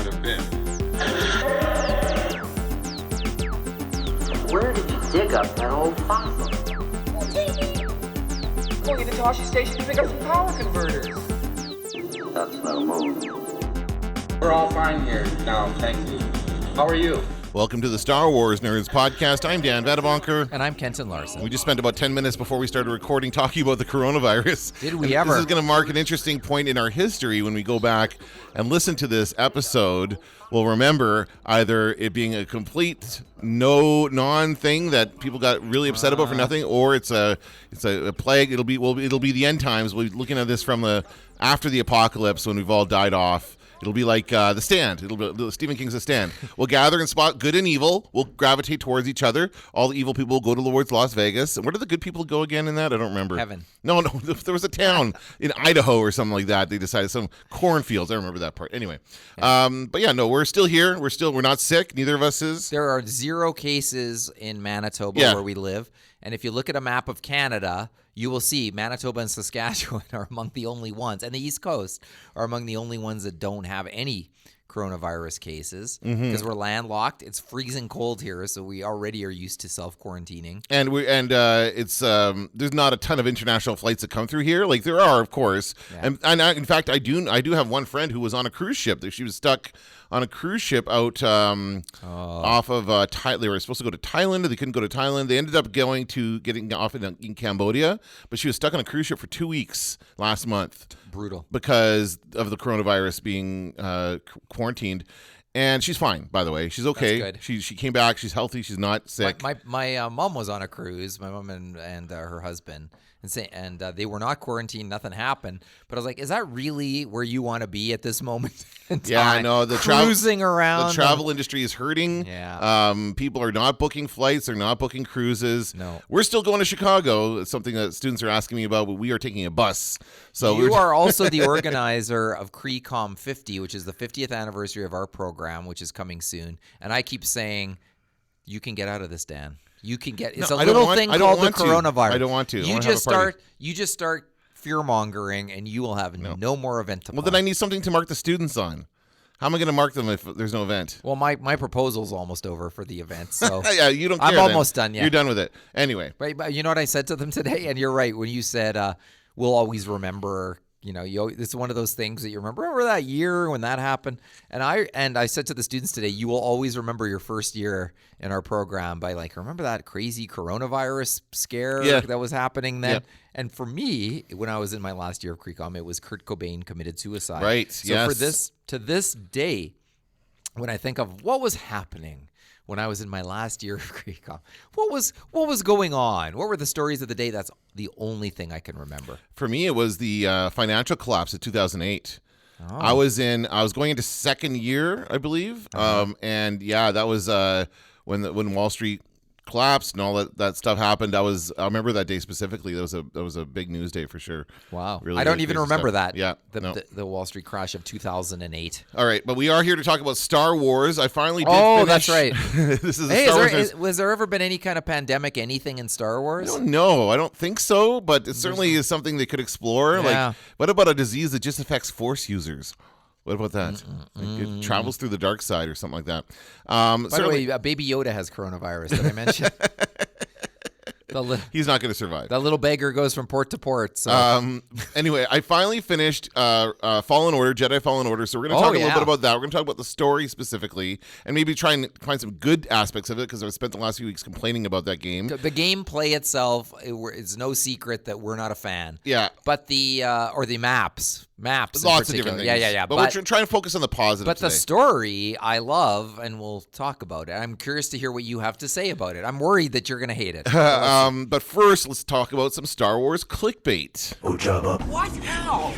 would have been. Where did you dig up that old fossil? Going to Toshi Station to pick up some power converters. That's no move. We're all fine here now, thank you. How are you? Welcome to the Star Wars Nerds Podcast. I'm Dan Vadabonker. And I'm Kenton Larson. We just spent about 10 minutes before we started recording talking about the coronavirus. Did we ever? This is going to mark an interesting point in our history when we go back and listen to this episode. We'll remember either it being a complete non-thing that people got really upset about for nothing, or it's a plague. It'll be the end times. We'll be looking at this from the after the apocalypse when we've all died off. It'll be like The Stand. It'll be Stephen King's The Stand. We'll gather and spot good and evil. We'll gravitate towards each other. All the evil people will go towards Las Vegas. And where do the good people go again in that? I don't remember. Heaven. No. There was a town in Idaho or something like that. They decided some cornfields. I remember that part. Anyway. But yeah, no, we're still here. We're not sick. Neither of us is. There are 0 cases in Manitoba where we live. And if you look at a map of Canada, you will see Manitoba and Saskatchewan are among the only ones, and the East Coast are among the only ones that don't have any coronavirus cases because we're landlocked. It's freezing cold here, so we already are used to self-quarantining. And it's there's not a ton of international flights that come through here. Like there are, of course. Yeah. And in fact, I do have one friend who was on a cruise ship. She was stuck on a cruise ship out off of Thailand. They were supposed to go to Thailand. They couldn't go to Thailand. They ended up getting off in Cambodia, but she was stuck on a cruise ship for 2 weeks last month. Brutal. Because of the coronavirus being quarantined. And she's fine, by the way. She's okay. That's good. She came back. She's healthy. She's not sick. My mom was on a cruise. My mom and her husband. And they were not quarantined. Nothing happened. But I was like, is that really where you want to be at this moment in time? Yeah, I know. Cruising around. The travel industry is hurting. Yeah. People are not booking flights. They're not booking cruises. No. We're still going to Chicago. It's something that students are asking me about, but we are taking a bus. So you are also the organizer of CreCom 50, which is the 50th anniversary of our program, which is coming soon. And I keep saying, you can get out of this, Dan. You can get. It's a little thing called the coronavirus. I don't want to. You just start fear mongering, and you will have no more event to. Well, then I need something to mark the students on. How am I going to mark them if there's no event? Well, my proposal's almost over for the event, so yeah, you don't care. I'm almost done. Yeah, you're done with it anyway. Right, but you know what I said to them today, and you're right when you said we'll always remember. You know, it's one of those things that you remember that year when that happened. And I said to the students today, you will always remember your first year in our program by remember that crazy coronavirus scare that was happening then? Yeah. And for me, when I was in my last year of CreCom, it was Kurt Cobain committed suicide. Right, so to this day, when I think of what was happening when I was in my last year of CreCom, what was going on? What were the stories of the day? That's the only thing I can remember. For me, it was the financial collapse of 2008. Oh. I was going into second year, I believe. And yeah, that was when Wall Street collapsed and all that stuff happened. I remember that day specifically. That was a big news day for sure. Wow. Really, I don't even remember stuff. that. Yeah. The Wall Street crash of 2008. All right, but we are here to talk about Star Wars. I finally did finish. Oh, that's right. This is Star Wars. Was there ever been any kind of pandemic, anything in Star Wars? I don't know. I don't think so, but it certainly is something they could explore. Yeah. Like, what about a disease that just affects Force users? What about that? It travels through the dark side or something like that. By the way, Baby Yoda has coronavirus. Did I mention? He's not going to survive. That little beggar goes from port to port. So. Anyway, I finally finished Fallen Order, Jedi Fallen Order. So we're going to talk a little bit about that. We're going to talk about the story specifically and maybe try and find some good aspects of it because I've spent the last few weeks complaining about that game. The gameplay itself, it's no secret that we're not a fan. Yeah. But the maps. Lots of different things. Yeah. But we're trying to focus on the positive But today. the story, I love, and we'll talk about it. I'm curious to hear what you have to say about it. I'm worried that you're going to hate it. But first, let's talk about some Star Wars clickbait. Ojaba. What? How?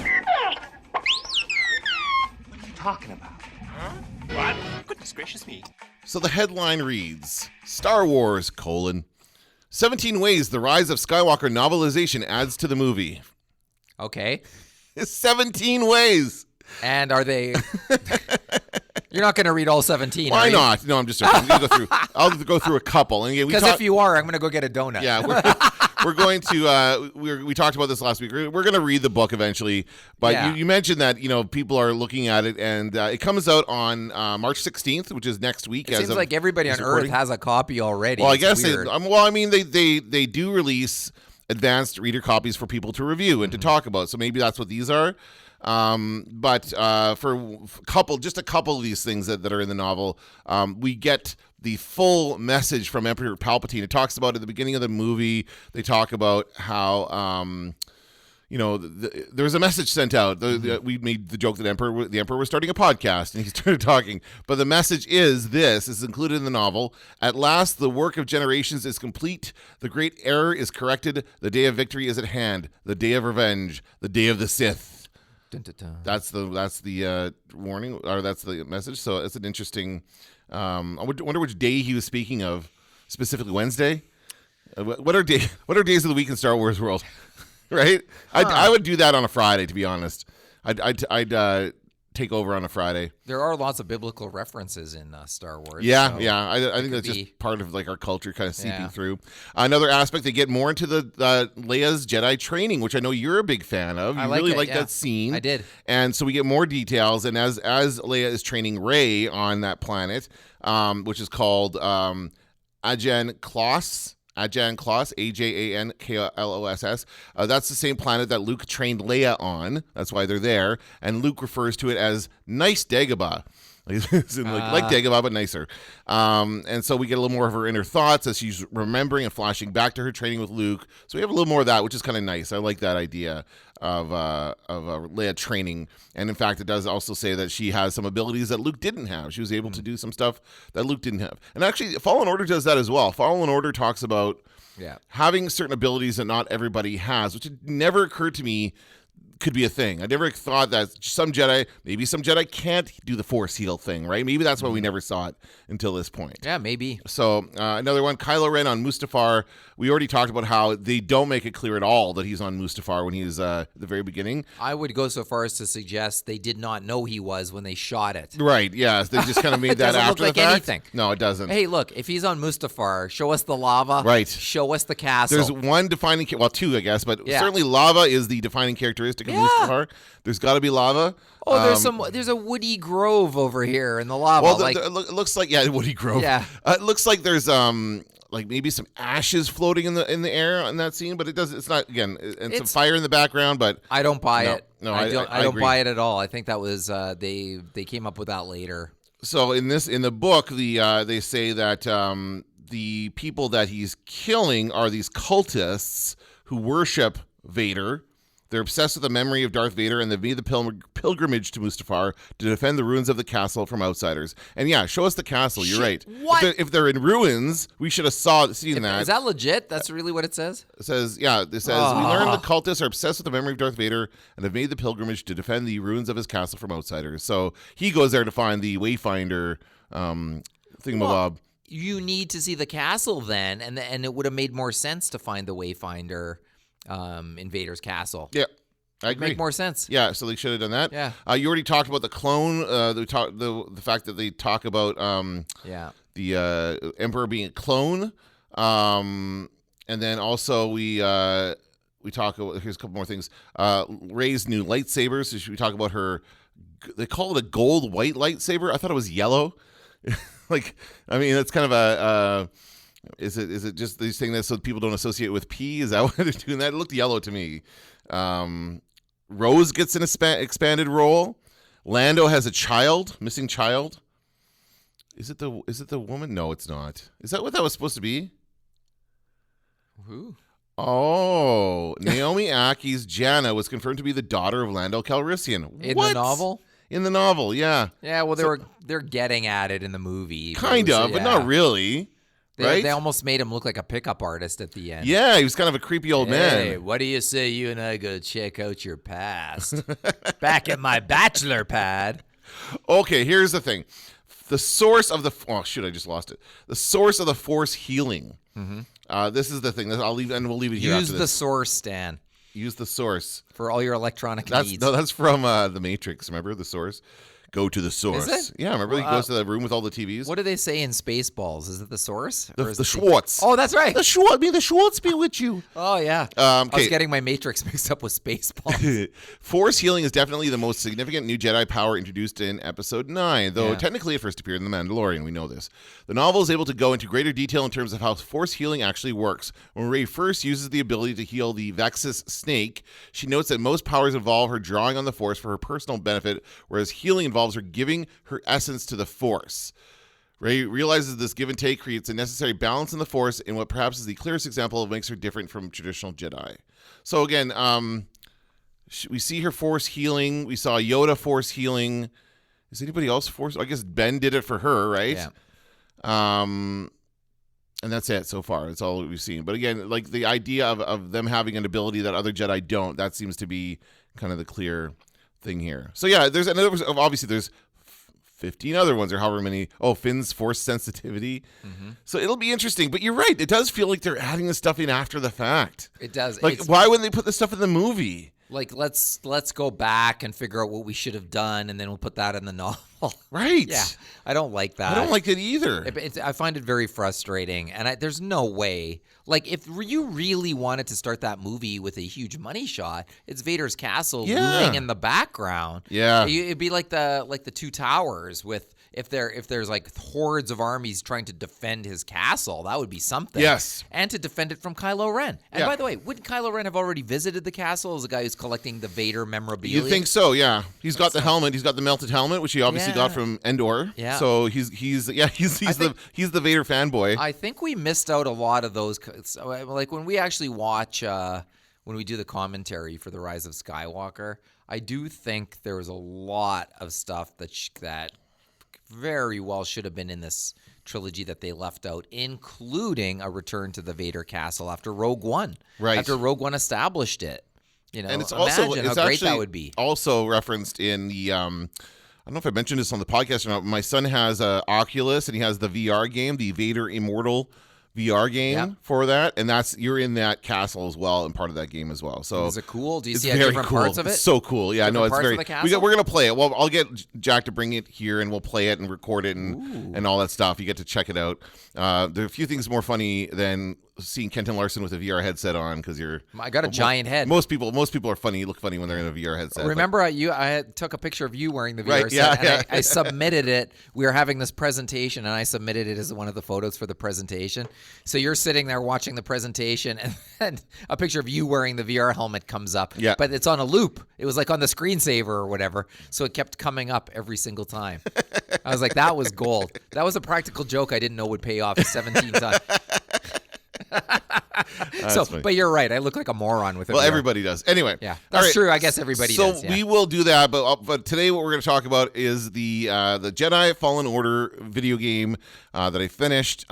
What are you talking about? Huh? What? Goodness gracious me. So the headline reads, Star Wars, 17 ways the Rise of Skywalker novelization adds to the movie. Okay. 17 ways. And are they... You're not going to read all 17, Why not? No, I'm just joking. I'll go through a couple. Because if you are, I'm going to go get a donut. Yeah, we're going to we talked about this last week. We're going to read the book eventually, but Yeah. you mentioned that people are looking at it, and it comes out on March 16th, which is next week. It seems like everybody on Earth has a copy already. Well, I It's guess weird. they do release advanced reader copies for people to review and to talk about. So maybe that's what these are. But for a couple of these things that are in the novel, we get the full message from Emperor Palpatine. It talks about at the beginning of the movie. They talk about how there was a message sent out. We made the joke that the Emperor was starting a podcast, and he started talking. But the message is included in the novel. At last, the work of generations is complete. The great error is corrected. The day of victory is at hand. The day of revenge. The day of the Sith. Dun, dun, dun. That's the warning, or that's the message. So it's an interesting. I wonder which day he was speaking of, specifically Wednesday. What are days of the week in Star Wars world? Right? I would do that on a Friday, to be honest. I'd take over on a Friday. There are lots of biblical references in Star Wars. Yeah, so yeah. I think that's be. just part of like our culture kind of seeping Yeah. through. Another aspect, they get more into the Leia's Jedi training, which I know you're a big fan of. You I like really it, like yeah. that scene. I did. And so we get more details. And as Leia is training Rey on that planet, which is called Ajan Kloss, Ajankloss, that's the same planet that Luke trained Leia on. That's why they're there. And Luke refers to it as nice Dagobah. It's like Dagobah, but nicer. And so we get a little more of her inner thoughts as she's remembering and flashing back to her training with Luke. So we have a little more of that, which is kind of nice. I like that idea of Leia training. And in fact, it does also say that she has some abilities that Luke didn't have. She was able to do some stuff that Luke didn't have. And actually, Fallen Order does that as well. Fallen Order talks about having certain abilities that not everybody has, which had never occurred to me could be a thing. I never thought that maybe some Jedi can't do the Force heal thing, right? Maybe that's why we never saw it until this point. Yeah, maybe. So another one, Kylo Ren on Mustafar. We already talked about how they don't make it clear at all that he's on Mustafar when he's at the very beginning. I would go so far as to suggest they did not know he was when they shot it. Right, yeah. They just kind of made that doesn't look after like the fact. anything. No, it doesn't. Hey, look, if he's on Mustafar, show us the lava. Right. Show us the castle. There's one defining, two, I guess, but Yeah. certainly lava is the defining characteristic of Mustafar. There's got to be lava. Oh, there's a woody grove over here in the lava. Well, it looks like Woody Grove. Yeah. It looks like there's like maybe some ashes floating in the air in that scene, but it's not again, and some fire in the background. But I don't buy No, it. no, I don't agree. buy it at all. I think that was they came up with that later. So in the book, they say that the people that he's killing are these cultists who worship Vader. They're obsessed with the memory of Darth Vader, and they've made the pilgrimage to Mustafar to defend the ruins of the castle from outsiders. And yeah, show us the castle. You're right. What? If they're in ruins, we should have seen that. Is that legit? That's really what it says? It says, we learn the cultists are obsessed with the memory of Darth Vader and have made the pilgrimage to defend the ruins of his castle from outsiders. So he goes there to find the Wayfinder thingamabob. You need to see the castle then, and it would have made more sense to find the Wayfinder in Vader's castle. Yeah, I agree. Make more sense. Yeah, so they should have done that. Yeah. You already talked about the clone. The fact that they talk about the Emperor being a clone, and then also we talk about, here's a couple more things. Rey's new lightsabers. So should we talk about her? They call it a gold white lightsaber. I thought it was yellow. It's kind of a. Is it just these saying that so people don't associate it with pee? Is that why they're doing that? It looked yellow to me. Rose gets an expanded role. Lando has a missing child. Is it the woman? No, it's not. Is that what that was supposed to be? Who? Oh, Naomi Aki's Janna was confirmed to be the daughter of Lando Calrissian. In the novel? In the novel, yeah. Yeah, well, they're getting at it in the movie. Kind of, but not really. They almost made him look like a pickup artist at the end. Yeah, he was kind of a creepy old Hey, man. what do you say you and I go check out your past? Back at my bachelor pad. Okay, here's the thing. The source of I just lost it. The source of the Force healing. Mm-hmm. This is the thing. We'll leave it here. Use the source, Stan. Use the source. For all your electronic needs. That's from The Matrix, remember? The source. go to the source. Is it? Yeah, remember he goes to the room with all the TVs? What do they say in Spaceballs? Is it the source? The Or is it Schwartz. Oh, that's right. The Schwartz be with you. Oh, yeah. I was Okay. getting my Matrix mixed up with Spaceballs. Force healing is definitely the most significant new Jedi power introduced in Episode 9, though Yeah. technically it first appeared in The Mandalorian. We know this. The novel is able to go into greater detail in terms of how Force healing actually works. When Rey first uses the ability to heal the Vexus snake, she notes that most powers involve her drawing on the Force for her personal benefit, whereas healing involves her giving her essence to the Force. Rey realizes this give and take creates a necessary balance in the Force in what perhaps is the clearest example of what makes her different from traditional Jedi. So again, we see her Force healing. We saw Yoda Force healing. Is anybody else Force? I guess Ben did it for her, right? Yeah. And that's it so far. That's all we've seen. But again, like the idea of them having an ability that other Jedi don't, that seems to be kind of the clear thing here. So yeah, there's another. Obviously, there's 15 other ones or however many. Oh, Finn's Force sensitivity. Mm-hmm. So it'll be interesting. But you're right. It does feel like they're adding this stuff in after the fact. It does. Like, why wouldn't they put this stuff in the movie? Like, let's go back and figure out what we should have done, and then we'll put that in the novel. Right. Yeah, I don't like that. I don't like it either. I find it very frustrating, and there's no way. Like, if you really wanted to start that movie with a huge money shot, it's Vader's castle looming in the background. Yeah. It'd be like the Two Towers with if there's like hordes of armies trying to defend his castle, that would be something. Yes. And to defend it from Kylo Ren. And Yeah. by the way, wouldn't Kylo Ren have already visited the castle as a guy who's collecting the Vader memorabilia? You think so? Yeah. He's got the helmet. He's got the melted helmet, which he obviously got Yeah. from Endor. Yeah. So he's the Vader fanboy. I think we missed out a lot of those. So, like when we actually watch, when we do the commentary for The Rise of Skywalker, I do think there was a lot of stuff that very well should have been in this trilogy that they left out, including a return to the Vader castle after Rogue One. Right. After Rogue One established it. You know, And it's imagine also how great that would be. Also referenced in the I don't know if I mentioned this on the podcast or not. But my son has a Oculus and he has the VR game, the Vader Immortal VR game Yep. for that, and you're in that castle as well and part of that game as well. So Is it cool? Do you it's see very different cool. parts of it? It's so cool. Yeah, no, Different it's parts very. of the castle? We're gonna play it. Well, I'll get Jack to bring it here, and we'll play it and record it and all that stuff. You get to check it out. There are a few things more funny than seeing Kenton Larson with a VR headset on because I got a giant head. Most people are funny. Look funny when they're in a VR headset. Remember, I took a picture of you wearing the VR Right, set, yeah, and yeah. I submitted it. We were having this presentation, and I submitted it as one of the photos for the presentation. So you're sitting there watching the presentation, and then a picture of you wearing the VR helmet comes up. Yeah. But it's on a loop. It was like on the screensaver or whatever. So it kept coming up every single time. I was like, that was gold. That was a practical joke I didn't know would pay off 17 times. funny. But you're right. I look like a moron with it. Well, everybody does. Anyway, Yeah, all that's right. true. I guess everybody So does. Yeah. we will do that, but today what we're going to talk about is the Jedi Fallen Order video game that I finished.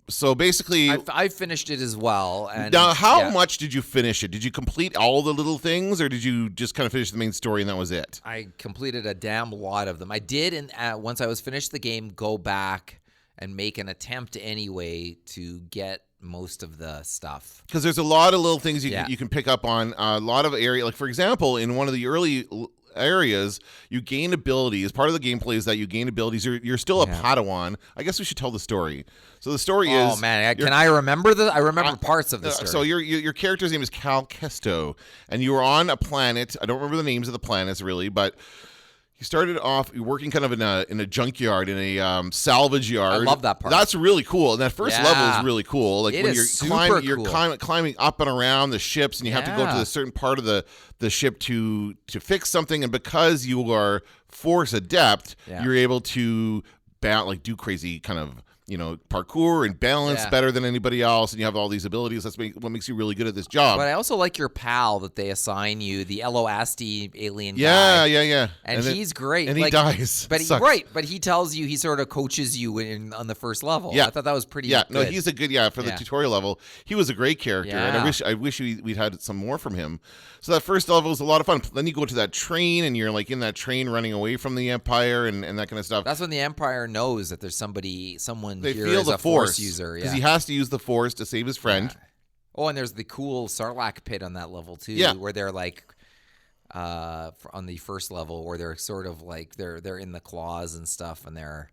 So basically, I finished it as well. And now how yeah, much did you finish it? Did you complete all the little things, or did you just kind of finish the main story and that was it? I completed a damn lot of them. I did, and once I was finished the game, go back and make an attempt anyway to get most of the stuff. Because there's a lot of little things Yeah. you can pick up on. A lot of area, like for example, in one of the early areas, you gain abilities. Part of the gameplay is that you gain abilities. You're still a Padawan. I guess we should tell the story. So the story is. Oh man, can I remember I remember parts of the story. So your character's name is Cal Kesto, and you were on a planet. I don't remember the names of the planets really, but you started off working kind of in a junkyard, in a salvage yard. I love that part. That's really cool. And that first level Yeah. is really cool. Like It when is you're super climbing up and around the ships, and you have to go to Yeah. a certain part of the ship to fix something. And because you are Force adept, Yeah. you're able to do crazy kind of parkour and balance Yeah. better than anybody else, and you have all these abilities. That's what makes you really good at this job. But I also like your pal that they assign you, the Eloasti alien Yeah, guy. yeah. And then- he's great. And he dies. But Sucks. but he tells you, he sort of coaches you on the first level. Yeah. I thought that was pretty Yeah, no, good. he's a good for the Yeah. tutorial level. He was a great character, and Yeah. I wish we'd had some more from him. So that first level was a lot of fun. Then you go to that train, and you're like in that train running away from the Empire and that kind of stuff. That's when the Empire knows that there's someone They here feel is the a Force user. because Yeah. he has to use the Force to save his friend. Oh, and there's the cool Sarlacc pit on that level too, Yeah. where they're like, on the first level, where they're sort of like they're in the claws and stuff, and they're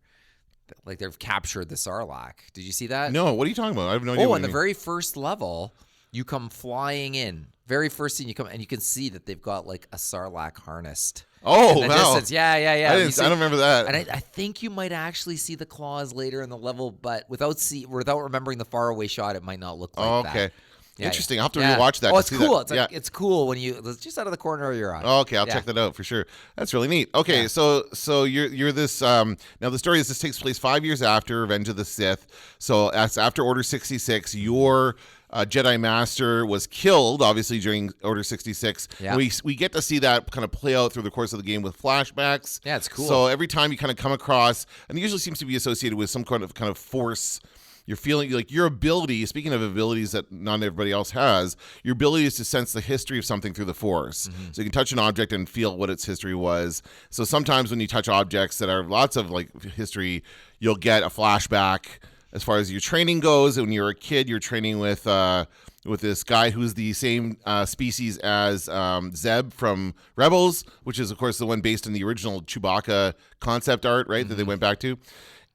like they've captured the Sarlacc. Did you see that? No, what are you talking about? I have no idea. Oh, what on you the mean. very first level, you come flying in. Very first scene, you come and you can see that they've got like a Sarlacc harnessed. Oh, in the wow. distance. Yeah. I don't remember that. And I think you might actually see the claws later in the level, but without remembering the faraway shot, it might not look like that. Okay. Yeah, Interesting. yeah. I'll have to rewatch that. Oh, to it's see cool. That. It's like it's cool when it's just out of the corner of your eye. Oh, okay, I'll check that out for sure. That's really neat. Okay, so you're this now the story is this takes place 5 years after Revenge of the Sith. So that's after Order 66. Your Jedi Master was killed, obviously during Order 66. Yeah. We get to see that kind of play out through the course of the game with flashbacks. Yeah, it's cool. So every time you kind of come across, and it usually seems to be associated with some kind of force. You're feeling like your ability, speaking of abilities that not everybody else has, your ability is to sense the history of something through the Force. Mm-hmm. So you can touch an object and feel what its history was. So sometimes when you touch objects that are lots of like history, you'll get a flashback as far as your training goes. When you're a kid, you're training with this guy who's the same species as Zeb from Rebels, which is, of course, the one based in the original Chewbacca concept art, right, that they went back to.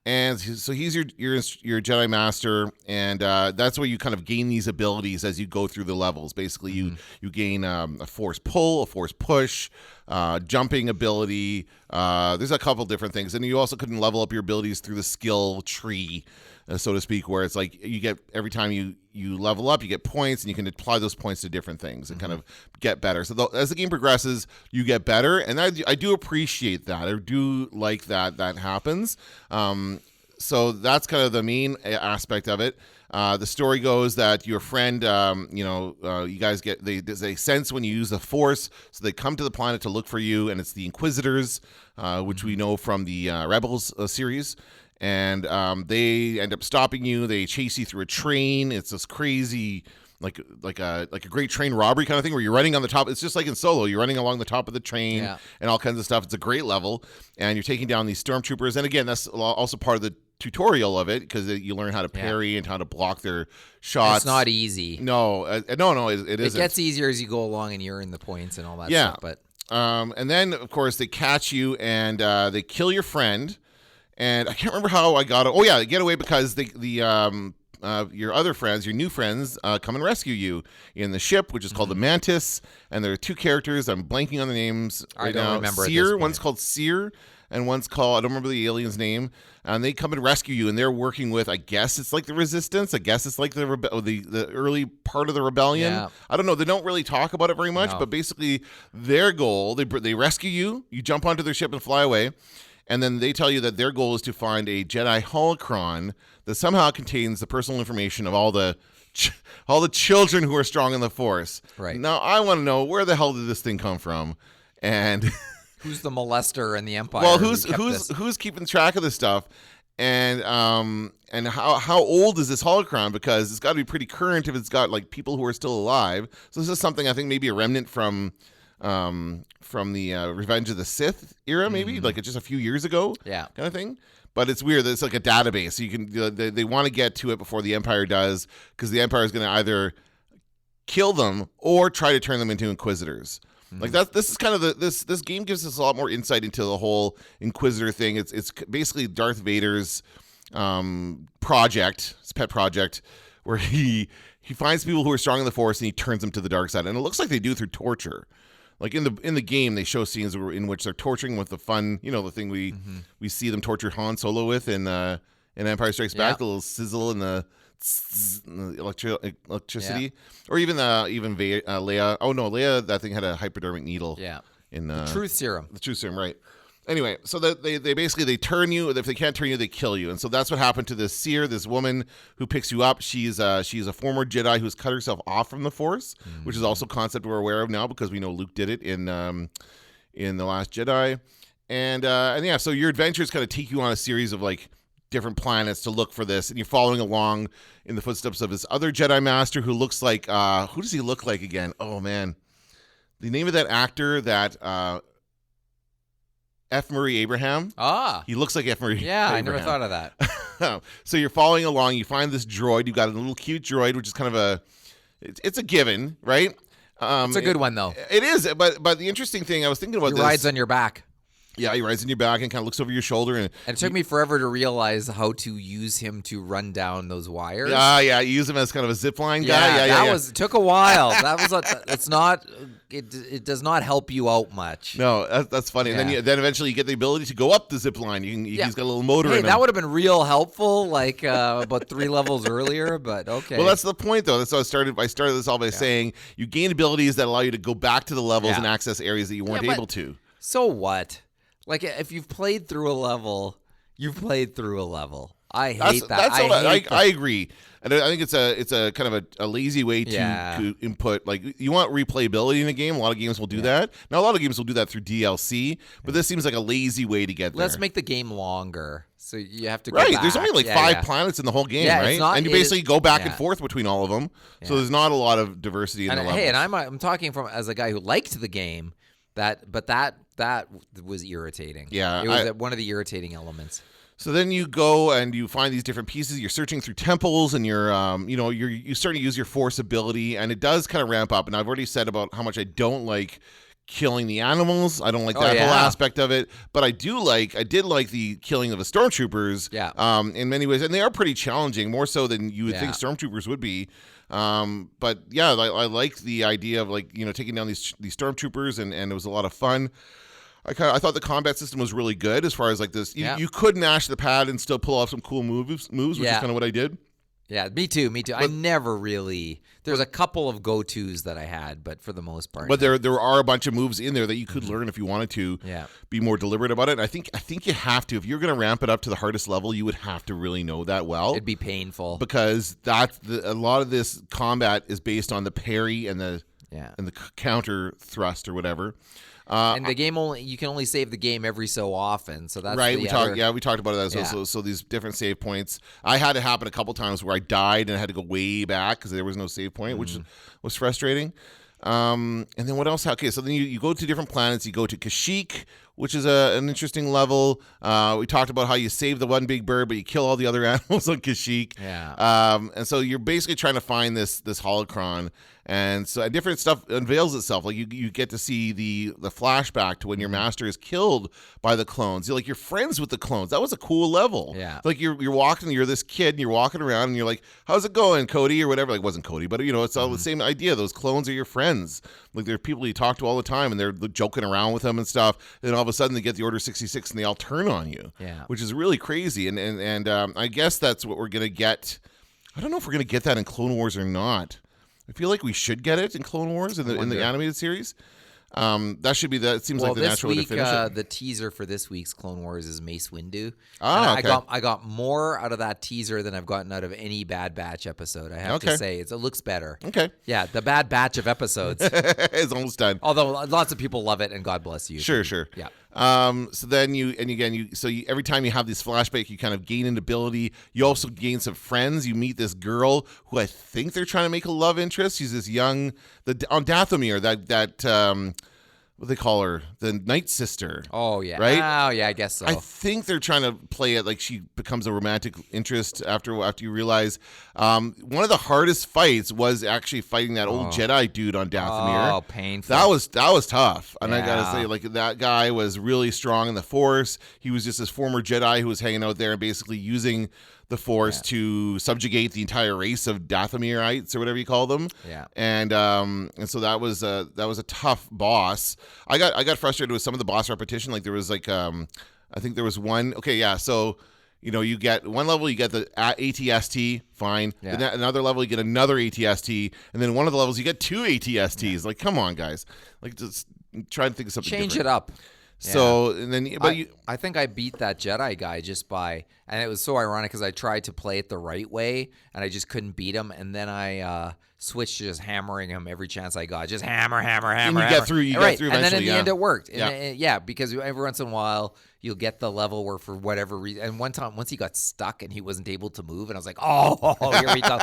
And so he's your Jedi Master, and that's where you kind of gain these abilities as you go through the levels. Basically, you gain a force pull, a force push, jumping ability. There's a couple different things, and you also can level up your abilities through the skill tree, so to speak, where it's like you get every time you level up, you get points, and you can apply those points to different things and kind of get better. So as the game progresses, you get better, and I do appreciate that. I do like that happens. So that's kind of the main aspect of it. The story goes that your friend, you guys they sense when you use the Force, so they come to the planet to look for you, and it's the Inquisitors, which we know from the Rebels series. And they end up stopping you. They chase you through a train. It's this crazy, like a great train robbery kind of thing where you're running on the top. It's just like in Solo. You're running along the top of the train and all kinds of stuff. It's a great level, and you're taking down these stormtroopers. And again, that's also part of the tutorial of it because you learn how to parry and how to block their shots. It's not easy. No, it isn't. It gets easier as you go along and you earn the points and all that stuff. But and then of course they catch you and they kill your friend. And I can't remember how I got it. Oh yeah, they get away because your other friends, your new friends, come and rescue you in the ship, which is called the Mantis. And there are two characters. I'm blanking on the names right now. I don't remember. Seer, one's called Seer, and one's called, I don't remember the alien's name. And they come and rescue you, and they're working with, I guess it's like the Resistance. I guess it's like the early part of the rebellion. Yeah. I don't know. They don't really talk about it very much, but basically their goal, they rescue you. You jump onto their ship and fly away. And then they tell you that their goal is to find a Jedi holocron that somehow contains the personal information of all the children who are strong in the Force. Right. Now, I want to know, where the hell did this thing come from? And who's the molester in the Empire? well, who's keeping track of this stuff? And how old is this holocron? Because it's got to be pretty current if it's got like people who are still alive. So this is something I think maybe a remnant from the Revenge of the Sith era, maybe like just a few years ago, kind of thing. But it's weird that it's like a database, so you can they want to get to it before the Empire does, because the Empire is going to either kill them or try to turn them into Inquisitors. Like this is kind of this game gives us a lot more insight into the whole Inquisitor thing. It's basically Darth Vader's project, his pet project, where he finds people who are strong in the Force and he turns them to the dark side, and it looks like they do through torture. Like in the game, they show scenes in which they're torturing with the fun, the thing we see them torture Han Solo with in Empire Strikes Back, the little sizzle and the electricity, or even Leia. Oh no, Leia, that thing had a hypodermic needle. Yeah, in the truth serum. The truth serum, right? Anyway, so that they basically turn you. If they can't turn you, they kill you. And so that's what happened to this Seer, this woman who picks you up. She's a former Jedi who's cut herself off from the Force, which is also a concept we're aware of now because we know Luke did it in The Last Jedi. And yeah, so your adventures kind of take you on a series of like different planets to look for this, and you're following along in the footsteps of this other Jedi Master who looks like who does he look like again? Oh man, the name of that actor that. F. Murray Abraham. He looks like F. Murray Abraham. I never thought of that. So you're following along. You find this droid. You've got a little cute droid, which is kind of it's a given, right? It's a good one though. It is, but the interesting thing I was thinking about He this. rides on your back. Yeah, he rides on your back and kind of looks over your shoulder. And it took me forever to realize how to use him to run down those wires. Yeah, you use him as kind of a zip line guy. It took a while. It's not. It does not help you out much. No, that's funny. And then eventually you get the ability to go up the zip line. He's got a little motor in him. That would have been real helpful, like about 3 levels earlier. But okay. Well, that's the point, though. That's how I started. I started this all by saying you gain abilities that allow you to go back to the levels and access areas that you weren't able to. So what? Like, if you've played through a level, you've played through a level. I hate that. I agree, and I think it's a kind of a lazy way to input. Like, you want replayability in a game. A lot of games will do that. Now, a lot of games will do that through DLC, but this seems like a lazy way to get there. Let's make the game longer, so you have to go right. back. There's only like 5 planets in the whole game, right? And you basically go back and forth between all of them. So there's not a lot of diversity in the levels. Hey, and I'm talking as a guy who liked the game. That was irritating. Yeah, it was one of the irritating elements. So then you go and you find these different pieces. You're searching through temples, and you start to use your force ability, and it does kind of ramp up. And I've already said about how much I don't like killing the animals. I don't like that whole aspect of it. But I did like the killing of the stormtroopers. Yeah. In many ways, and they are pretty challenging, more so than you would think stormtroopers would be. But yeah, I like the idea of taking down these stormtroopers, and it was a lot of fun. I thought the combat system was really good as far as like this. You could mash the pad and still pull off some cool moves, which is kind of what I did. Yeah, me too. I never really. There's a couple of go-tos that I had, but for the most part. But there are a bunch of moves in there that you could learn if you wanted to. Yeah. Be more deliberate about it. And I think you have to. If you're going to ramp it up to the hardest level, you would have to really know that well. It'd be painful because a lot of this combat is based on the parry and the counter thrust or whatever. And the game you can only save the game every so often, so that's right. We talked about that. So these different save points. I had it happen a couple times where I died and I had to go way back because there was no save point, which was frustrating. And then what else? Okay, so then you go to different planets. You go to Kashyyyk, which is an interesting level. We talked about how you save the one big bird, but you kill all the other animals on Kashyyyk. Yeah. And so you're basically trying to find this holocron. And so different stuff unveils itself. Like you get to see the flashback to when your master is killed by the clones. You're friends with the clones. That was a cool level. Yeah. Like you're walking, you're this kid, and you're walking around, and you're like, "How's it going, Cody?" or whatever. Like, it wasn't Cody, but it's all the same idea. Those clones are your friends. Like they're people you talk to all the time, and they're joking around with them and stuff. And then all of a sudden they get the Order 66, and they all turn on you. Yeah. Which is really crazy. And I guess that's what we're gonna get. I don't know if we're gonna get that in Clone Wars or not. I feel like we should get it in Clone Wars in the animated series. That should be it seems like the natural way to finish it. The teaser for this week's Clone Wars is Mace Windu. Okay. I got more out of that teaser than I've gotten out of any Bad Batch episode. I have to say, it looks better. Okay. Yeah, the Bad Batch of episodes. It's almost done. Although lots of people love it, and God bless you. Sure. Yeah. So then every time you have this flashback, you kind of gain an ability. You also gain some friends. You meet this girl who I think they're trying to make a love interest. She's this young, on Dathomir, that what do they call her? The Night Sister. Oh, yeah. Right? Oh, yeah, I guess so. I think they're trying to play it like she becomes a romantic interest after you realize one of the hardest fights was actually fighting that old Jedi dude on Dathomir. Oh, painful. That was tough. And I gotta say, like, that guy was really strong in the Force. He was just this former Jedi who was hanging out there and basically using the Force to subjugate the entire race of Dathomirites or whatever you call them. Yeah. And so that was a tough boss. I got frustrated with some of the boss repetition. Like there was I think there was one. Okay, yeah. So you get one level, you get the ATST, fine. Yeah. Then another level, you get another ATST, and then one of the levels, you get 2 ATSTs. Like, come on, guys. Like, just try and think of something. Change different. it up. So and then, I think I beat that Jedi guy just by, and it was so ironic because I tried to play it the right way and I just couldn't beat him, and then I switched to just hammering him every chance I got, just hammer. And you get through. Get through eventually, and then in the end it worked. Yeah. Because every once in a while you'll get the level where for whatever reason, and one time once he got stuck and he wasn't able to move, and I was like, oh, here we go.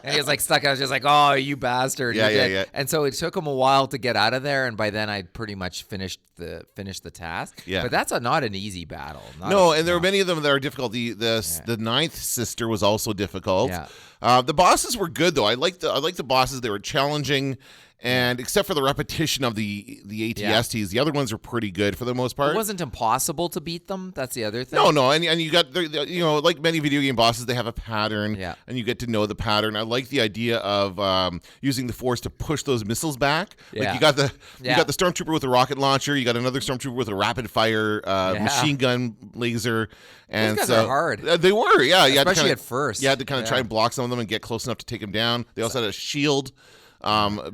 And he was like stuck, and I was just like, oh, you bastard. Yeah. And so it took him a while to get out of there, and by then I'd pretty much finished the task. Yeah. But that's not an easy battle. There were many of them that are difficult. The ninth sister was also difficult. Yeah. The bosses were good though. I liked the bosses. They were challenging, And except for the repetition of the ATSTs, the other ones are pretty good for the most part. It wasn't impossible to beat them. That's the other thing. No, and you got like many video game bosses, they have a pattern, and you get to know the pattern. I like the idea of using the Force to push those missiles back. Like you got the stormtrooper with a rocket launcher, you got another stormtrooper with a rapid fire machine gun laser, and those guys are hard. They were, especially at first. You had to kind of try and block some of them and get close enough to take them down. They also had a shield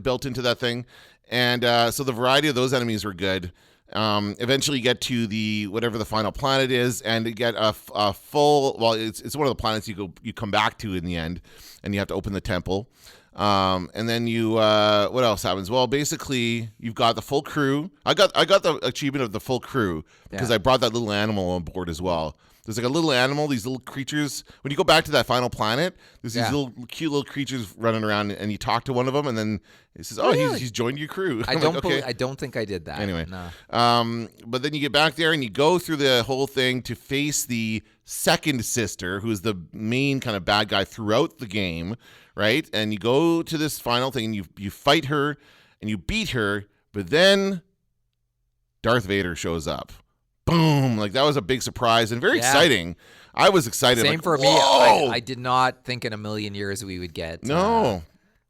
built into that thing, and so the variety of those enemies were good. Eventually you get to whatever the final planet is, and you get a full. Well, it's one of the planets you come back to in the end, and you have to open the temple. And then you what else happens? Well, basically you've got the full crew. I got the achievement of the full crew because I brought that little animal on board as well. There's like a little animal, these little creatures. When you go back to that final planet, there's these cute little creatures running around, and you talk to one of them, and then it says, "Oh, he's joined your crew." I don't think I did that. Anyway, no. But then you get back there and you go through the whole thing to face the second sister, who's the main kind of bad guy throughout the game, right? And you go to this final thing, and you fight her, and you beat her, but then Darth Vader shows up. Boom! Like that was a big surprise and very exciting. I was excited. Same like, for me. I did not think in a million years we would get.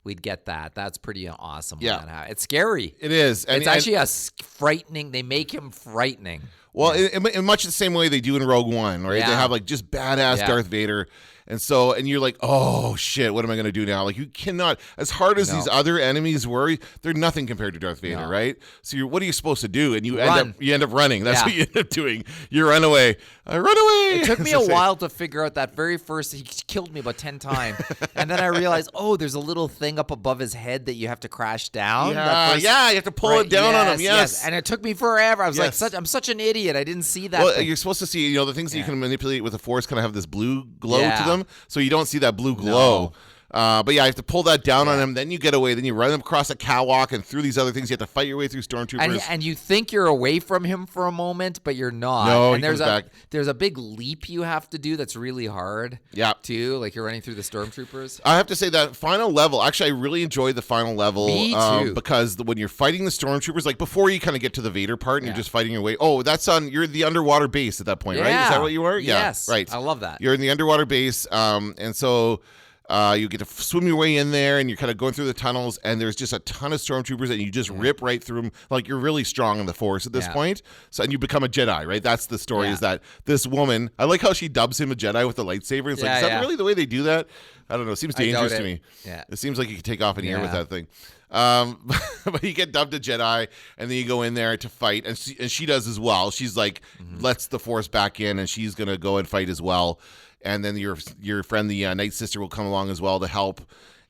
We'd get that. That's pretty awesome. Yeah, it's scary. It is. It's actually a frightening. They make him frightening. Well, in much the same way they do in Rogue One, right? They have like just badass Darth Vader. And you're like, oh shit, what am I going to do now? Like you cannot, as hard as these other enemies were, they're nothing compared to Darth Vader, right? So what are you supposed to do? And you end up running. That's what you end up doing. You run away. I run away. It took me a while to figure out that very first. He killed me about 10 times, and then I realized, there's a little thing up above his head that you have to crash down. You have to pull it down on him. Yes, and it took me forever. I was like, I'm such an idiot. I didn't see that. Well, you're supposed to see, the things that you can manipulate with the Force kind of have this blue glow to them. So you don't see that blue glow. No. But I have to pull that down on him. Then you get away. Then you run him across a catwalk and through these other things. You have to fight your way through stormtroopers. And you think you're away from him for a moment, but you're not. No, and he comes back. There's a big leap you have to do that's really hard. Yeah. Too, like you're running through the stormtroopers. I have to say that final level, actually, I really enjoyed the final level. Me too. Because when you're fighting the stormtroopers, like before you kind of get to the Vader part and you're just fighting your way. Oh, you're the underwater base at that point, right? Is that what you were? Yes. Yeah, right. I love that. You're in the underwater base. And so you get to swim your way in there, and you're kind of going through the tunnels, and there's just a ton of stormtroopers, and you just rip right through them. Like, you're really strong in the Force at this point. So, and you become a Jedi, right? That's the story, is that this woman, I like how she dubs him a Jedi with the lightsaber. It's like, is that really the way they do that? I don't know. It seems dangerous to me. Yeah. It seems like you could take off an ear with that thing. But you get dubbed a Jedi, and then you go in there to fight, and she does as well. She's like, lets the Force back in, and she's going to go and fight as well. And then your friend, the Night Sister, will come along as well to help.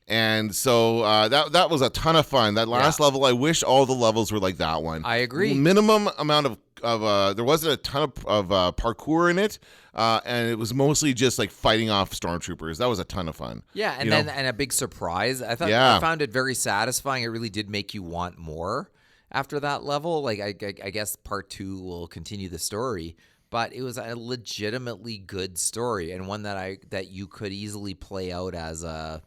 And so that was a ton of fun. That last level, I wish all the levels were like that one. I agree. Minimum amount of there wasn't a ton of parkour in it, and it was mostly just like fighting off stormtroopers. That was a ton of fun. Yeah, and and a big surprise. I found it very satisfying. It really did make you want more after that level. Like I guess part 2 will continue the story. But it was a legitimately good story, and one that you could easily play out as a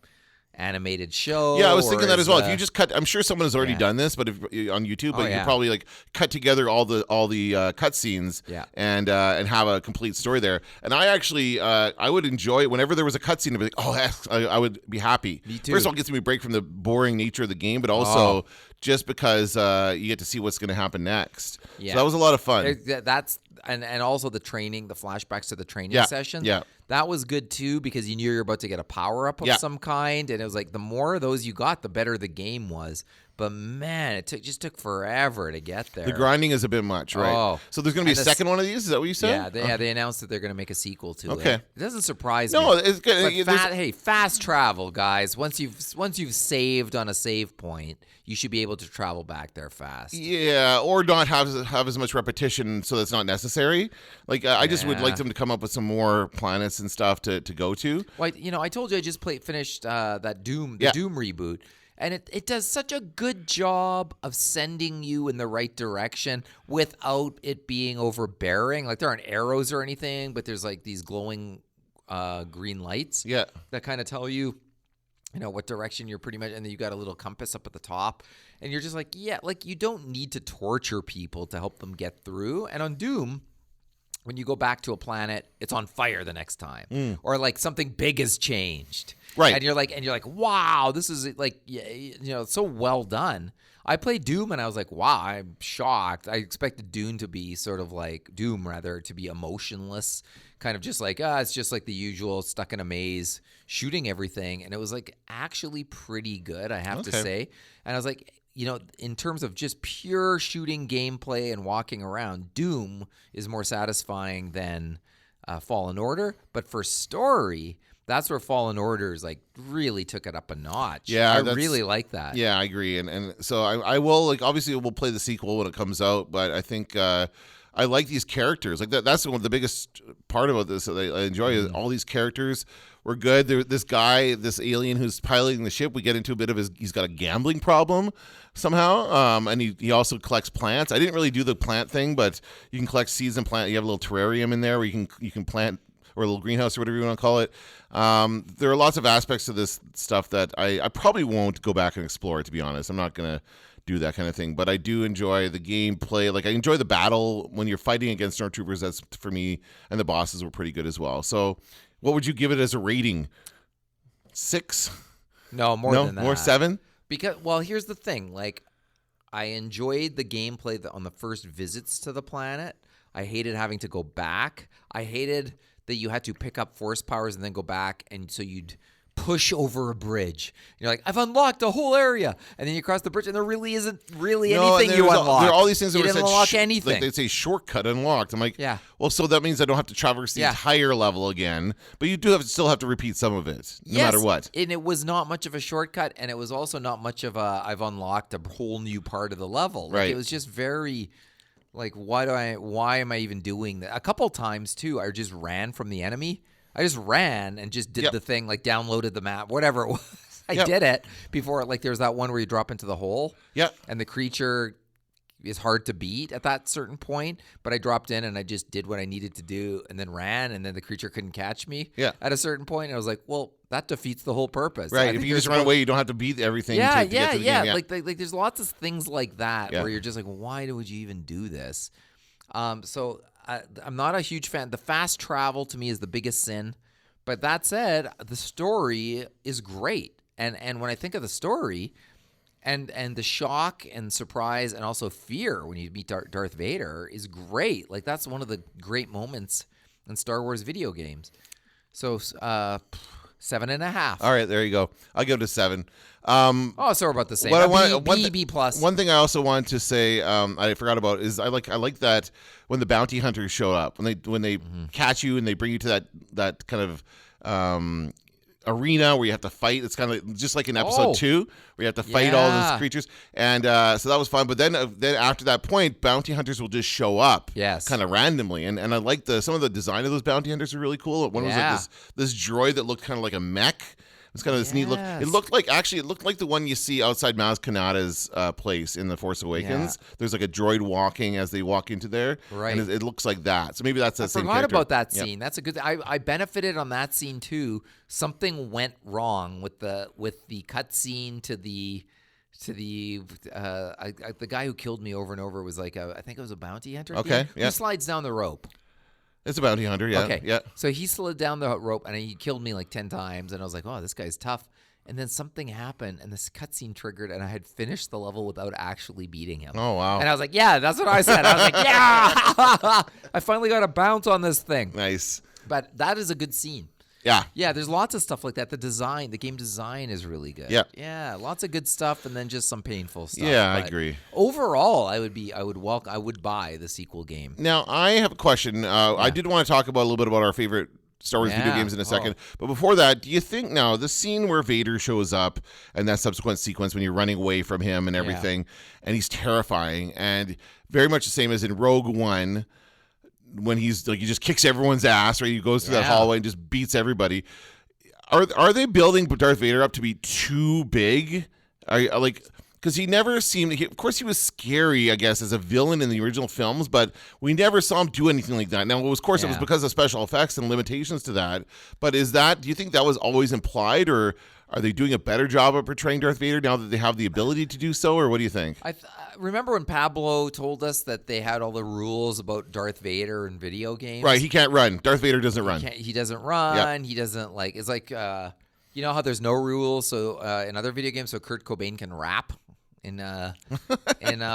animated show. Yeah, I was thinking that as well. If you just cut, I'm sure someone has already done this, but on YouTube, but you could probably like cut together all the cut scenes, and have a complete story there. And I actually I would enjoy it whenever there was a cut scene. I'd be like, I would be happy. Me too. First of all, it gets me a break from the boring nature of the game, but also just because you get to see what's going to happen next. Yeah. So that was a lot of fun. That's and also the training, the flashbacks to the training sessions. Yeah. That was good too, because you knew you were about to get a power up of some kind, and it was like the more of those you got, the better the game was. But man, it just took forever to get there. The grinding is a bit much, right? Oh. So there's going to be a second one of these? Is that what you said? Yeah, they announced that they're going to make a sequel to it. Okay. It doesn't surprise me. No, it's good. Hey, fast travel, guys. Once you've saved on a save point, you should be able to travel back there fast. Yeah, or not have as much repetition, so that's not necessary. Like I just would like them to come up with some more planets and stuff to go to. Well, I told you I just finished that Doom reboot. And it does such a good job of sending you in the right direction without it being overbearing. Like, there aren't arrows or anything, but there's like these glowing green lights that kind of tell you what direction you're pretty much, and then you got a little compass up at the top, and you're just like, yeah, like you don't need to torture people to help them get through. And on Doom, when you go back to a planet, it's on fire the next time, or like something big has changed, Right. And you're like, wow, this is like, it's so well done. I played Doom and I was like, wow, I'm shocked. I expected Doom to be to be emotionless, kind of just like, it's just like the usual, stuck in a maze, shooting everything. And it was like actually pretty good, I have to say. And I was like, in terms of just pure shooting gameplay and walking around, Doom is more satisfying than Fallen Order. But for story, that's where Fallen Order is like really took it up a notch. Yeah, I really like that. Yeah, I agree. And so I will, like, obviously we'll play the sequel when it comes out, but I think I like these characters. Like that's one of the biggest part about this that I enjoy is all these characters were good. This guy, this alien who's piloting the ship, we get into a bit of he's got a gambling problem somehow, and he also collects plants. I didn't really do the plant thing, but you can collect seeds and plant. You have a little terrarium in there where you can plant, or a little greenhouse or whatever you want to call it. There are lots of aspects to this stuff that I probably won't go back and explore, to be honest. I'm not going to do that kind of thing, but I do enjoy the gameplay. Like, I enjoy the battle when you're fighting against stormtroopers. That's for me, and the bosses were pretty good as well. So what would you give it as a rating? 6? No, more than that. More 7? Because, well, here's the thing. Like, I enjoyed the gameplay on the first visits to the planet. I hated having to go back. I hated that you had to pick up force powers and then go back, and so you'd push over a bridge. You're like, I've unlocked a whole area, and then you cross the bridge, and there really isn't anything you unlock. There are all these things that you were didn't said unlock anything. Like, they'd say shortcut unlocked. I'm like, yeah. Well, so that means I don't have to traverse the entire level again, but you do still have to repeat some of it, no matter what. And it was not much of a shortcut, and it was also not much of a I've unlocked a whole new part of the level. Like, right. It was just very. Like, why am I even doing that? A couple times, too, I just ran from the enemy. I just ran and just did the thing, like downloaded the map, whatever it was. I did it before. Like, there's that one where you drop into the hole. Yeah. And the creature is hard to beat at that certain point. But I dropped in and I just did what I needed to do and then ran. And then the creature couldn't catch me at a certain point. And I was like, well, that defeats the whole purpose. Right. If you just run away, you don't have to beat everything. To get to the game. Yeah. Like there's lots of things like that where you're just like, why would you even do this? So I'm not a huge fan. The fast travel to me is the biggest sin. But that said, the story is great. And when I think of the story and the shock and surprise and also fear when you meet Darth Vader is great. Like, that's one of the great moments in Star Wars video games. So 7.5. All right, there you go. I'll give it a 7. So we're about the same. B plus. One thing I also want to say, I forgot about, is I like that when the bounty hunters show up, when they catch you and they bring you to that kind of arena where you have to fight. It's kind of just like in episode 2 where you have to fight all those creatures, and so that was fun. But then after that point, bounty hunters will just show up, kind of randomly, and I like some of the design of those bounty hunters are really cool. One was like this droid that looked kind of like a mech. It's kind of this neat look. It looked like the one you see outside Maz Kanata's place in The Force Awakens. Yeah. There's like a droid walking as they walk into there. Right. And it looks like that. So maybe that's the same character. I forgot about that scene. That's a good I benefited on that scene too. Something went wrong with the cut scene to the guy who killed me over and over was like I think it was a bounty hunter. Okay. Who slides down the rope. It's a bounty hunter, yeah. Okay. Yeah. So he slid down the rope and he killed me like 10 times. And I was like, oh, this guy's tough. And then something happened and this cutscene triggered and I had finished the level without actually beating him. Oh, wow. And I was like, yeah, that's what I said. I was like, yeah, I finally got a bounce on this thing. Nice. But that is a good scene. Yeah. Yeah, there's lots of stuff like that. The game design is really good. Yeah. Yeah, lots of good stuff and then just some painful stuff. Yeah, but I agree. Overall, I would buy the sequel game. Now, I have a question. I did want to talk about a little bit about our favorite Star Wars video games in a second. But before that, do you think now the scene where Vader shows up and that subsequent sequence when you're running away from him and everything, and he's terrifying and very much the same as in Rogue One, when he's like, he just kicks everyone's ass, right? He goes through that hallway and just beats everybody. Are they building Darth Vader up to be too big? because he never seemed. Of course, he was scary, I guess, as a villain in the original films, but we never saw him do anything like that. Now, of course, it was because of special effects and limitations to that. But do you think that was always implied, or are they doing a better job of portraying Darth Vader now that they have the ability to do so, or what do you think? I remember when Pablo told us that they had all the rules about Darth Vader in video games. Right, he can't run. Darth Vader doesn't run. He doesn't run. Yep. He doesn't like. It's like you know how there's no rules. So in other video games, so Kurt Cobain can rap in a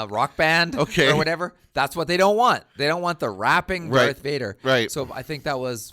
rock band or whatever. That's what they don't want. They don't want the rapping Darth Vader. Right. So I think that was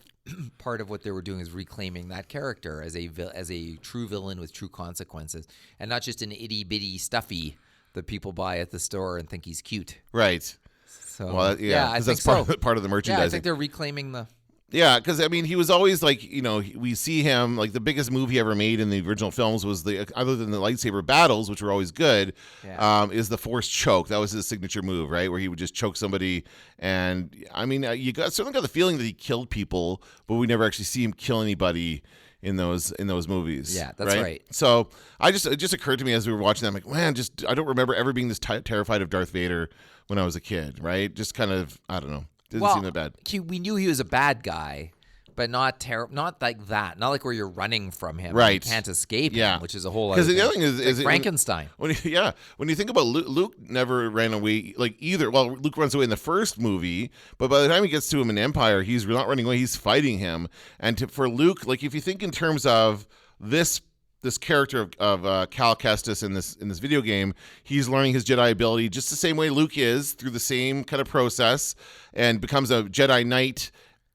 part of what they were doing, is reclaiming that character as a true villain with true consequences, and not just an itty bitty stuffy that people buy at the store and think he's cute. Right. So I think that's part of the merchandising. Yeah, I think they're reclaiming the. Yeah, because I mean, he was always like, we see him like the biggest move he ever made in the original films was other than the lightsaber battles, which were always good, is the Force choke. That was his signature move, right, where he would just choke somebody. And I mean, certainly got the feeling that he killed people, but we never actually see him kill anybody in those movies. Yeah, that's right. So it just occurred to me as we were watching that, I'm like, man, I don't remember ever being this terrified of Darth Vader when I was a kid, right? Just kind of, I don't know. Didn't seem that bad. We knew he was a bad guy, but not like that. Not like where you're running from him. Right. And you can't escape him, which is a whole other thing. Because the other thing is like Frankenstein. When you think about Luke never ran away like either. Well, Luke runs away in the first movie, but by the time he gets to him in Empire, he's not running away. He's fighting him. And for Luke, like if you think in terms of this character of Cal Kestis in this video game, he's learning his Jedi ability just the same way Luke is, through the same kind of process, and becomes a Jedi Knight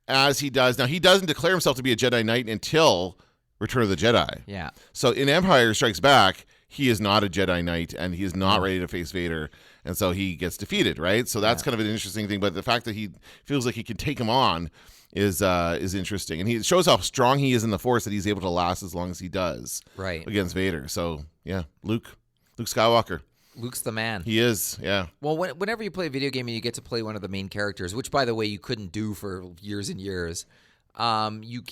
as he does. Now, he doesn't declare himself to be a Jedi Knight until Return of the Jedi. Yeah. So in Empire Strikes Back, he is not a Jedi Knight, and he is not ready to face Vader, and so he gets defeated, right? So that's kind of an interesting thing, but the fact that he feels like he can take him on is interesting, and he shows how strong he is in the Force, that he's able to last as long as he does against Vader. So yeah, Luke Skywalker. Luke's the man. He is, yeah. Well, whenever you play a video game and you get to play one of the main characters, which by the way you couldn't do for years and years, you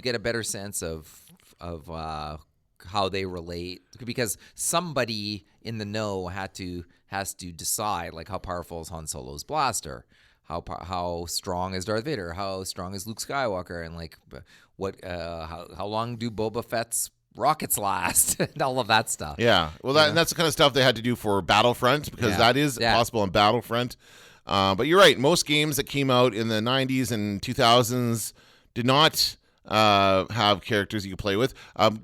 get a better sense of how they relate, because somebody in the know has to decide, like, how powerful is Han Solo's blaster. How strong is Darth Vader? How strong is Luke Skywalker? And like, how long do Boba Fett's rockets last? And all of that stuff. Yeah, well, and that's the kind of stuff they had to do for Battlefront, because that is possible on Battlefront. But you're right. Most games that came out in the 90s and 2000s did not have characters you could play with.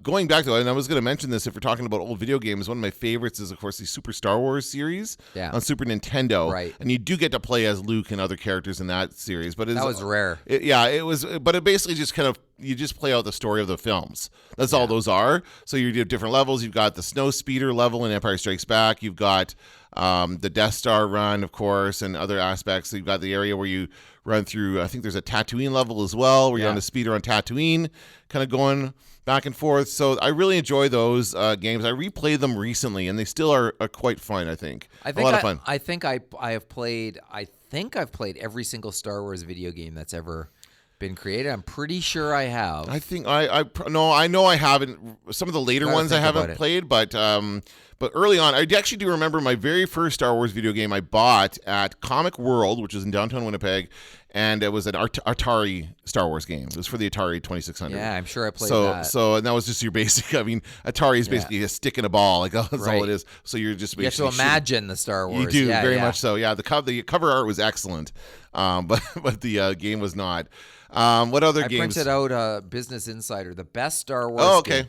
Going back to it, and I was going to mention this, if we're talking about old video games, one of my favorites is, of course, the Super Star Wars series on Super Nintendo. Right. And you do get to play as Luke and other characters in that series. But that was rare. It was, but it basically just kind of, you just play out the story of the films. That's all those are. So you have different levels. You've got the Snow Speeder level in Empire Strikes Back. You've got the Death Star run, of course, and other aspects. So you've got the area where you run through, I think there's a Tatooine level as well, where you're on a speeder on Tatooine, kind of going back and forth. So I really enjoy those games. I replayed them recently, and they still are quite fun, I think. A lot of fun. I think I've played every single Star Wars video game that's ever been created. I'm pretty sure I have. I think I know I haven't. Some of the later ones I haven't played, but early on, I actually do remember my very first Star Wars video game I bought at Comic World, which was in downtown Winnipeg, and it was an Atari Star Wars game. It was for the Atari 2600. Yeah, I'm sure I played that. And that was just your basic. I mean, Atari is basically a stick and a ball. Like that's all it is. So you're just basically you have to imagine the Star Wars. You do very much so. Yeah, the cover art was excellent, but the game was not. What other games? I printed out Business Insider, the best Star Wars game.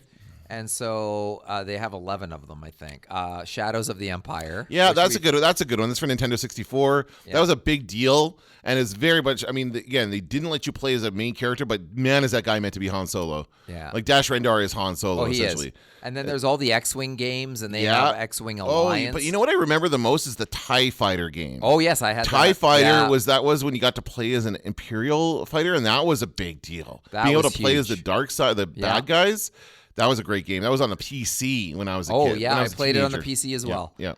And so they have 11 of them, I think. Shadows of the Empire. Yeah, that's a good one. That's for Nintendo 64. Yeah. That was a big deal, and it's very much. I mean, again, they didn't let you play as a main character, but man, is that guy meant to be Han Solo? Yeah, like Dash Rendar is Han Solo. He essentially. Is. And then there's all the X-Wing games, and they have X-Wing Alliance. But you know what I remember the most is the TIE Fighter game. Oh yes, I had TIE Fighter. Was when you got to play as an Imperial fighter, and that was a big deal. Being able to play as the dark side, the bad guys. That was a great game. That was on the PC when I was a kid. Oh, yeah. I played it on the PC as well. Yeah.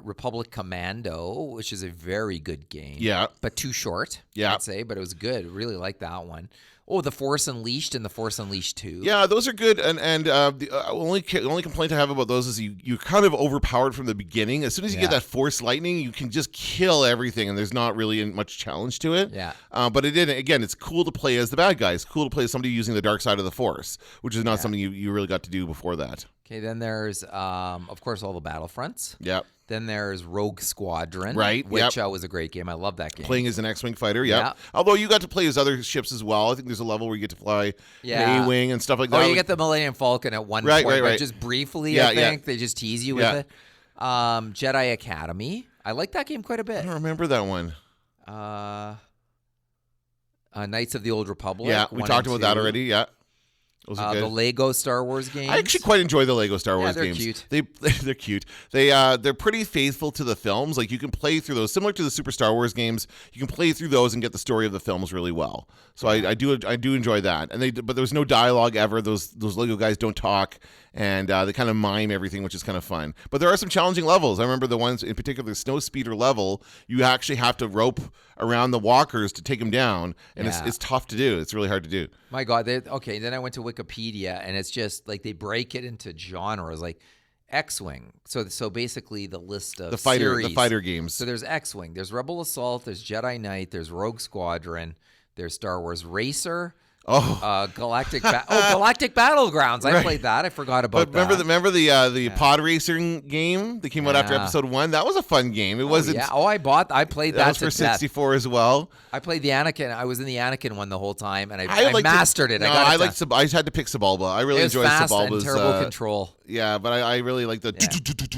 Republic Commando, which is a very good game. Yeah. But too short, I'd say. But it was good. Really liked that one. Oh, The Force Unleashed and The Force Unleashed 2. Yeah, those are good. And the only complaint I have about those is you're kind of overpowered from the beginning. As soon as you get that Force lightning, you can just kill everything, and there's not really much challenge to it. Yeah. But again, it's cool to play as the bad guy. It's cool to play as somebody using the dark side of the Force, which is not something you really got to do before that. Okay, then there's, of course, all the Battlefronts. Yep. Then there's Rogue Squadron, Right, which was a great game. I love that game. Playing as an X-Wing fighter, yeah. Although you got to play as other ships as well. I think there's a level where you get to fly an A-Wing and stuff like that. Oh, you get the Millennium Falcon at one point, but just briefly, I think. They just tease you with it. Jedi Academy. I like that game quite a bit. I don't remember that one. Knights of the Old Republic. Yeah, we talked about that already, yeah. The Lego Star Wars games. I actually quite enjoy the Lego Star Wars games. Cute. They're cute. They're pretty faithful to the films. Like you can play through those, similar to the Super Star Wars games. You can play through those and get the story of the films really well. So I do enjoy that. But there's no dialogue ever. Those Lego guys don't talk, and they kind of mime everything, which is kind of fun. But there are some challenging levels. I remember the ones in particular, the snow speeder level. You actually have to rope around the walkers to take them down, and it's tough to do. It's really hard to do. My God. Okay, then I went to Wikipedia, and it's just like they break it into genres, like X-Wing. So basically the list of the series. fighter games. So there's X-Wing, there's Rebel Assault, there's Jedi Knight, there's Rogue Squadron, there's Star Wars Racer. Galactic Battlegrounds. I played that. I forgot about that. Remember the pod racing game that came out after episode 1? That was a fun game. It wasn't. Yeah. I played that. That was for 64 as well. I played the Anakin. I was in the Anakin one the whole time, and I mastered it. I had to pick Sebulba. I really enjoyed Sebulba's terrible control. Yeah, but I really like the.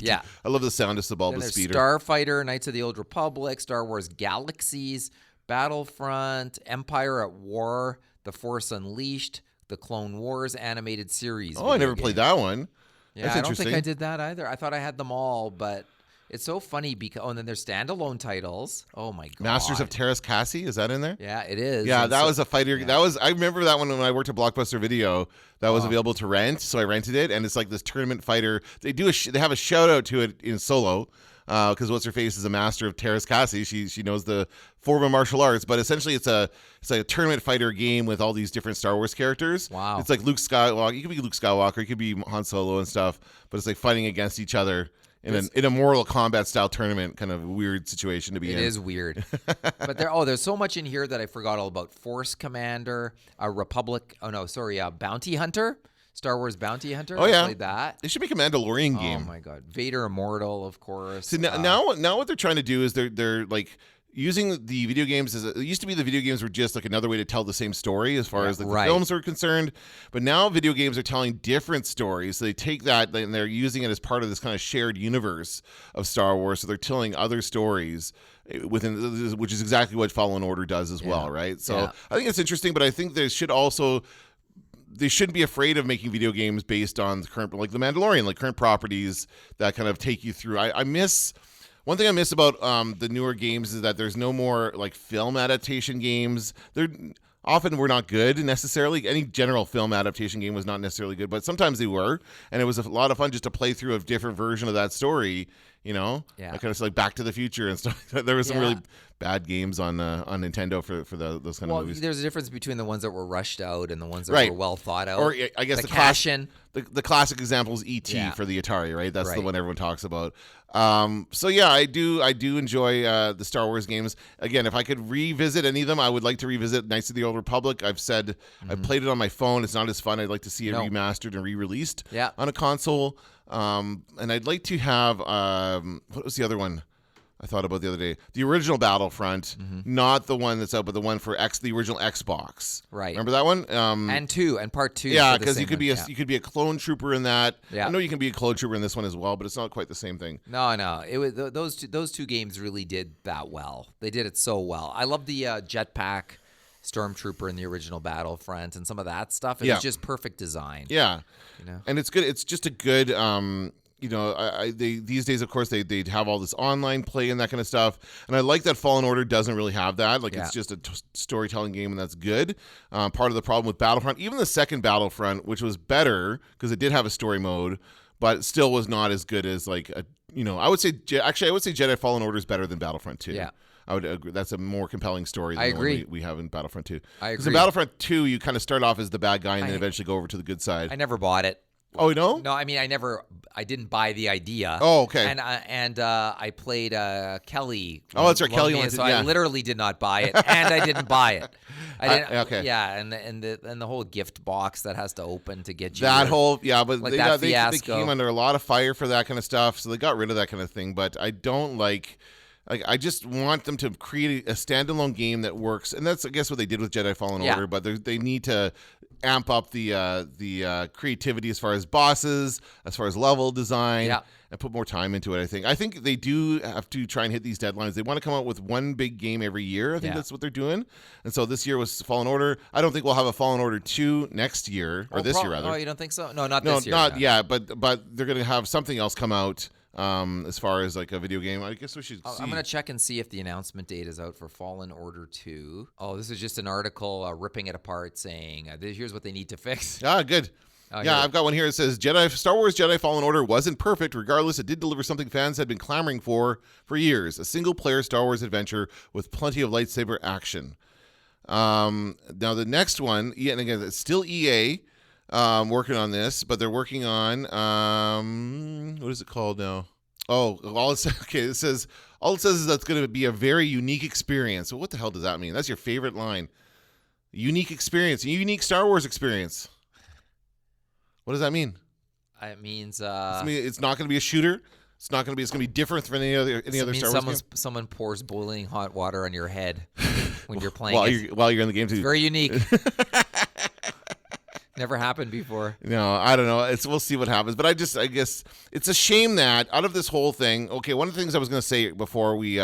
Yeah. I love the sound of Sebulba's speeder. Starfighter, Knights of the Old Republic, Star Wars Galaxies, Battlefront, Empire at War, The Force Unleashed, the Clone Wars animated series. Oh, I never played that one. Yeah, That's I don't interesting. think I did that either. I thought I had them all, but it's so funny because and then there's standalone titles. Oh my God. Masters of Terras Cassie, is that in there? Yeah, it is. Yeah, that was a fighter. Yeah. I remember that one when I worked at Blockbuster Video. That was available to rent, so I rented it, and it's like this tournament fighter. They have a shout out to it in Solo. Because what's her face is a master of Terras Cassie. She knows the form of martial arts, but essentially it's like a tournament fighter game with all these different Star Wars characters. Wow! It's like Luke Skywalker. You could be Luke Skywalker. You could be Han Solo and stuff. But it's like fighting against each other in a Mortal Kombat style tournament. Kind of weird situation to be in. It is weird. But there's so much in here that I forgot all about. Force Commander, Bounty Hunter. Star Wars Bounty Hunter. Oh, yeah. I played that. They should make a Mandalorian game. Oh my God, Vader Immortal, of course. So now what they're trying to do is they're like using the video games as it used to be. The video games were just like another way to tell the same story as far as the films are concerned. But now video games are telling different stories. So they take that and they're using it as part of this kind of shared universe of Star Wars. So they're telling other stories within, which is exactly what Fallen Order does as well, right? So I think it's interesting, but I think they shouldn't be afraid of making video games based on the current, like The Mandalorian, like current properties that kind of take you through. One thing I miss about the newer games is that there's no more like film adaptation games. They're often were not good necessarily. Any general film adaptation game was not necessarily good, but sometimes they were, and it was a lot of fun just to play through a different version of that story. Like kind of like Back to the Future and stuff. There was some really bad games on Nintendo for those kind of movies. There's a difference between the ones that were rushed out and the ones that were well thought out. Or I guess the classic example is E.T. for the Atari, right? That's the one everyone talks about. So yeah, I do enjoy the Star Wars games. Again, if I could revisit any of them, I would like to revisit Knights of the Old Republic. I've said I've played it on my phone. It's not as fun. I'd like to see it remastered and re-released on a console. And I'd like to have what was the other one I thought about the other day? The original Battlefront, not the one that's out, but the one for the original Xbox. Right. Remember that one? And part 2. Yeah, because you could be a clone trooper in that. Yeah. I know you can be a clone trooper in this one as well, but it's not quite the same thing. No. It was those two games really did that well. They did it so well. I love the jetpack stormtrooper in the original Battlefront and some of that stuff. It was just perfect design. Yeah. And it's good. It's just a good these days, of course, they have all this online play and that kind of stuff. And I like that Fallen Order doesn't really have that. Like, it's just a storytelling game, and that's good. Part of the problem with Battlefront, even the second Battlefront, which was better because it did have a story mode, but still was not as good as I would say Jedi Fallen Order is better than Battlefront 2. Yeah. I would agree. That's a more compelling story than I the one agree. we have in Battlefront 2. I Because in agree. Battlefront 2, you kind of start off as the bad guy and then eventually go over to the good side. I never bought it. Oh, no? No, I mean, I didn't buy the idea. Oh, okay. And I played Kelly. Oh, that's right, Kelly Loaned me, wanted so to- I yeah. literally did not buy it, and I didn't buy it. I didn't, okay. Yeah, and the whole gift box that has to open to get you That your- whole, yeah, but like they, that got, they fiasco. came under a lot of fire for that kind of stuff, so they got rid of that kind of thing. But I don't like I just want them to create a standalone game that works, and that's I guess what they did with Jedi Fallen Yeah. Order. But they need to amp up the creativity as far as bosses, as far as level design, Yeah. and put more time into it. I think they do have to try and hit these deadlines. They want to come out with one big game every year. I think Yeah. that's what they're doing. And so this year was Fallen Order. I don't think we'll have a Fallen Order 2 next year or this year rather. Oh, you don't think so? No, not No, this year. not no. yeah, but they're gonna have something else come out as far as like a video game. I guess we should see. I'm gonna check and see if the announcement date is out for Fallen Order 2. Oh, this is just an article ripping it apart, saying here's what they need to fix. Good. Oh, Yeah, here. I've got one here. It says Star Wars Jedi Fallen Order wasn't perfect. Regardless, it did deliver something fans had been clamoring for years: a single-player Star Wars adventure with plenty of lightsaber action. Now the next one, and again, it's still EA working on this, but they're working on what is it called now? Oh, it says is that's going to be a very unique experience. Well, what the hell does that mean? That's your favorite line. Unique experience, a unique Star Wars experience. What does that mean? It means It's not going to be a shooter. It's not going to be. It's going to be different from any other Star Wars game. someone pours boiling hot water on your head when you're playing While it. while you're in the game too. Very unique. Never happened before. No, I don't know. We'll see what happens. But I guess it's a shame that out of this whole thing. Okay, one of the things I was going to say before we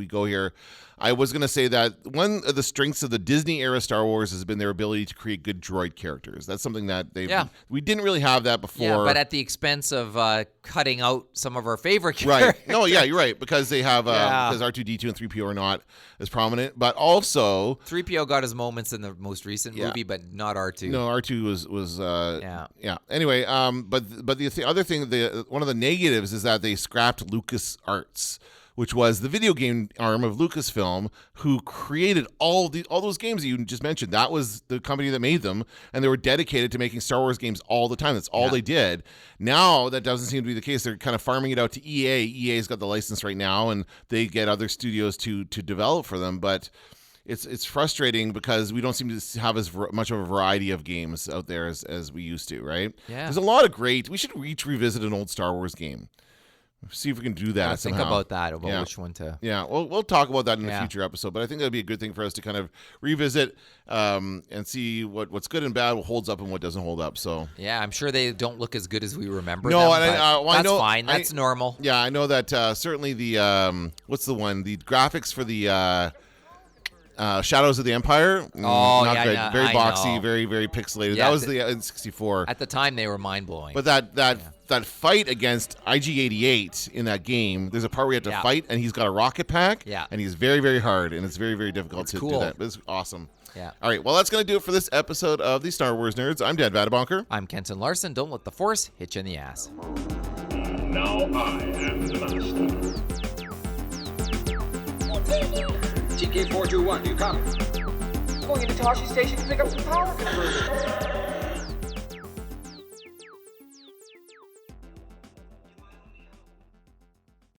go here, I was going to say that one of the strengths of the Disney era Star Wars has been their ability to create good droid characters. That's something that we didn't really have that before. Yeah, but at the expense of cutting out some of our favorite Right. characters. No, yeah, you're right. Because they have Yeah. because R2-D2 and 3PO are not as prominent. But also 3PO got his moments in the most recent Yeah. movie, but not R2. no, R2 was Yeah. Anyway, but the other thing, one of the negatives is that they scrapped LucasArts, which was the video game arm of Lucasfilm, who created all those games that you just mentioned. That was the company that made them, and they were dedicated to making Star Wars games all the time. That's all they did. Now that doesn't seem to be the case. They're kind of farming it out to EA. EA's got the license right now, and they get other studios to develop for them, but it's frustrating because we don't seem to have as much of a variety of games out there as we used to, right? Yeah. There's a lot of great. We should revisit an old Star Wars game. See if we can do that Think somehow. about that, Yeah. which one to. Yeah, we'll talk about that in a Yeah. future episode, but I think that'd be a good thing for us to kind of revisit and see what's good and bad, what holds up and what doesn't hold up. So Yeah, I'm sure they don't look as good as we remember No, them, and but I that's know- fine. That's normal. yeah, I know that certainly the what's the one? The graphics for the Shadows of the Empire. Oh, not yeah, good. yeah, Very I boxy, know. very very pixelated. Yeah, That was the N64. At the time, they were mind-blowing. But that fight against IG-88 in that game, there's a part where you have to Yeah. fight, and he's got a rocket pack, Yeah. and he's very, very hard, and it's very, very difficult It's to cool. do that. But it's awesome. Yeah. All right, well, that's going to do it for this episode of the Star Wars Nerds. I'm Dan Vadabonker. I'm Kenton Larson. Don't let the Force hit you in the ass. Now I am the master. TK421, do you copy? Going into Tashi Station to pick up some power converters.